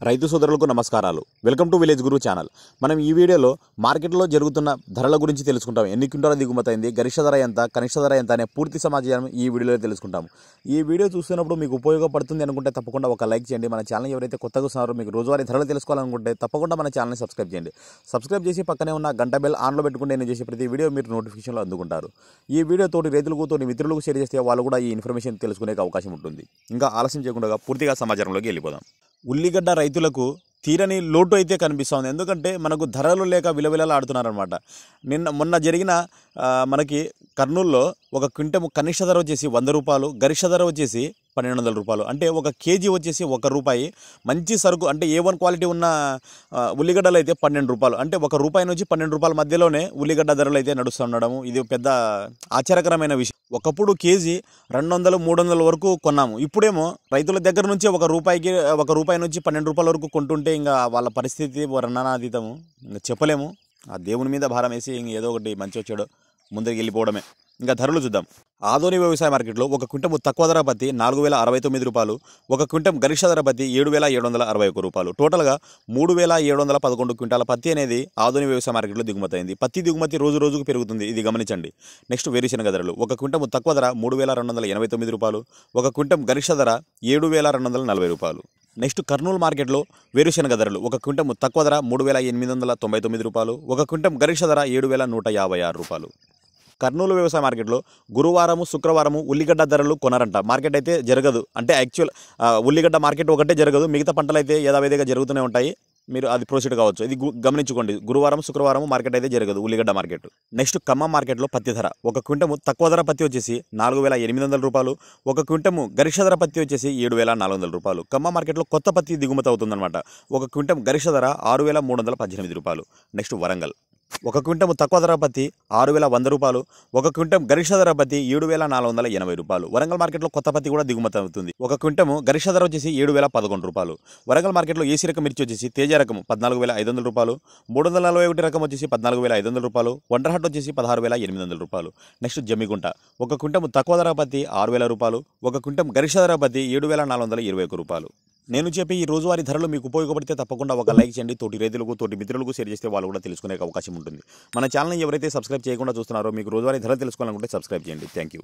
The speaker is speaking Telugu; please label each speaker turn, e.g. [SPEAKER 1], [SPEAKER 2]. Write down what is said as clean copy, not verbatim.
[SPEAKER 1] రైతు సోదరులకు నమస్కారాలు. Welcome to village Guru channel. మనం ఈ వీడియోలో మార్కెట్లో జరుగుతున్న ధరల గురించి తెలుసుకుంటాం. ఎన్ని క్వింటాల దిగుమతి అయింది, గరిష్ట ధర ఎంత, కనిష్ట ధర ఎంత అనే పూర్తి సమాచారం ఈ వీడియోలో తెలుసుకుంటాం. ఈ వీడియో చూస్తున్నప్పుడు మీకు ఉపయోగపడుతుంది అనుకుంటే తప్పకుండా ఒక లైక్ చేయండి. మన ఛానల్ ఎవరైతే కొత్తగా వస్తున్నారో మీకు రోజువారీ ధరలు తెలుసుకోవాలనుకుంటే తప్పకుండా మన ఛానల్ని సబ్స్క్రైబ్ చేయండి. సబ్స్క్రైబ్ చేసి పక్కనే ఉన్న గంట బెల్ ఆన్లో పెట్టుకుంటే నేను చేసే ప్రతి వీడియో మీరు నోటిఫికేషన్లో అందుకుంటారు. ఈ వీడియో తోటి రైతులకు తోటి మిత్రులకు షేర్ చేస్తే వాళ్ళు కూడా ఈ ఇన్ఫర్మేషన్ తెలుసుకునే అవకాశం ఉంటుంది. ఇంకా ఆలస్యం చేయకుండా పూర్తిగా సమాచారంలోకి వెళ్ళిపోదాం. ఉల్లిగడ్డ రైతులకు తీరని లోటు అయితే కనిపిస్తుంది. ఎందుకంటే మనకు ధరలు లేక విలవిలలాడుతున్నారనమాట. మొన్న జరిగిన మనకి కర్నూలులో ఒక క్వింటం కనిష్ట ధర వచ్చేసి 100 రూపాయలు, గరిష్ట ధర వచ్చేసి 1200 రూపాయలు. అంటే ఒక కేజీ వచ్చేసి 1 రూపాయి. మంచి సరుకు అంటే A1 క్వాలిటీ ఉన్న ఉల్లిగడ్డలు అయితే 12 రూపాయలు. అంటే 1 రూపాయి నుంచి 12 రూపాయల మధ్యలోనే ఉల్లిగడ్డ ధరలు అయితే నడుస్తుండడము ఇది పెద్ద ఆశ్చర్యకరమైన విషయం. ఒకప్పుడు కేజీ 200-300 వరకు కొన్నాము. ఇప్పుడేమో రైతుల దగ్గర నుంచి 1 రూపాయి నుంచి 12 రూపాయల వరకు కొంటుంటే ఇంకా వాళ్ళ పరిస్థితి వర్ణనాతీతము. ఇంకా చెప్పలేము. ఆ దేవుని మీద భారం వేసి ఇంక ఏదో ఒకటి మంచి వచ్చాడో ముందుకు వెళ్ళిపోవడమే. ఇంకా ధరలు చూద్దాం. ఆదోని వ్యవసాయ మార్కెట్లో ఒక క్వింటం తక్కువ ధర పత్తి 4069 రూపాయలు, ఒక క్వింటం గరిష్ట ధర పత్తి 7761 రూపాయలు. టోటల్గా 3711 క్వింటాల పత్తి అనేది ఆదోని వ్యవసాయ మార్కెట్లో దిగుమతి అయింది. పత్తి దిగుమతి రోజు రోజుకు పెరుగుతుంది, ఇది గమనించండి. నెక్స్ట్ వేరుశెనగ ధరలు. ఒక క్వింటం తక్కువ ధర 3289 రూపాయలు, ఒక క్వింటం గరిష్ట ధర 7240 రూపాయలు. నెక్స్ట్ కర్నూలు మార్కెట్లో వేరుశెనగ ధరలు. ఒక క్వింటం తక్కువ ధర 3899 రూపాయలు, ఒక క్వింటం గరిష్ట ధర 7156 రూపాయలు. కర్నూలు వ్యవసాయ మార్కెట్లో గురువారము శుక్రవారము ఉల్లిగడ్డ ధరలు కొనరంట. మార్కెట్ అయితే జరగదు. అంటే యాక్చువల్ ఉల్లిగడ్డ మార్కెట్ ఒకటే జరగదు, మిగతా పంటలు అయితే యథావిధిగా జరుగుతూనే ఉంటాయి. మీరు అది ప్రొసీడ్ కావచ్చు. ఇది గమనించుకోండి. గురువారం శుక్రవారం మార్కెట్ అయితే జరగదు ఉల్లిగడ్డ మార్కెట్. నెక్స్ట్ ఖమ్మం మార్కెట్లో పత్తి ధర. ఒక క్వింటము తక్కువ ధర పత్తి వచ్చేసి 4800 రూపాయలు, ఒక క్వింటము గరిష్ట ధర పత్తి వచ్చేసి 7400 రూపాయలు. ఖమ్మం మార్కెట్లో కొత్త పత్తి దిగుమతి అవుతుందన్నమాట. ఒక క్వింటం గరిష్ట ధర 6318 రూపాయలు. నెక్స్ట్ వరంగల్. ఒక క్వింటం తక్కువ ధర పత్తి 6100 రూపాయలు, ఒక క్వింటం గరిష్ట ధర పత్తి 7480 రూపాయలు. వరంగల్ మార్కెట్లో కొత్త పత్తి కూడా దిగుమతి అవుతుంది. ఒక క్వింటము గరిష్ట ధర వచ్చేసి 7011 రూపాయలు. వరంగల్ మార్కెట్లో ఏసీ రకం మిర్చి వచ్చేసి తేజ రకం 14500 రూపాయలు, 341 రకం వచ్చేసి 14500 రూపాయలు, వండర్హట్ వచ్చేసి 16800 రూపాయలు. నెక్స్ట్ జమ్మిగుంట. ఒక క్వింటం తక్కువ ధర పత్తి 6000 రూపాయలు, ఒక క్వింటం గరిష్ట ధర పత్తి 7421 రూపాయలు. నేను చెప్పి ఈ రోజువారీ ధరలు మీకు ఉపయోగపడితే తప్పకుండా ఒక లైక్ చేయండి. తోటి రైతులకు తోటి మిత్రులకు షేర్ చేస్తే వాళ్ళు కూడా తెలుసుకునే అవకాశం ఉంటుంది. మన ఛానల్ని ఎవరైతే సబ్స్క్రైబ్ చేయకుండా చూస్తున్నారో మీకు రోజువారీ ధరలు తెలుసుకోవాలనుకుంటే సబ్స్క్రైబ్ చేయండి. Thank you.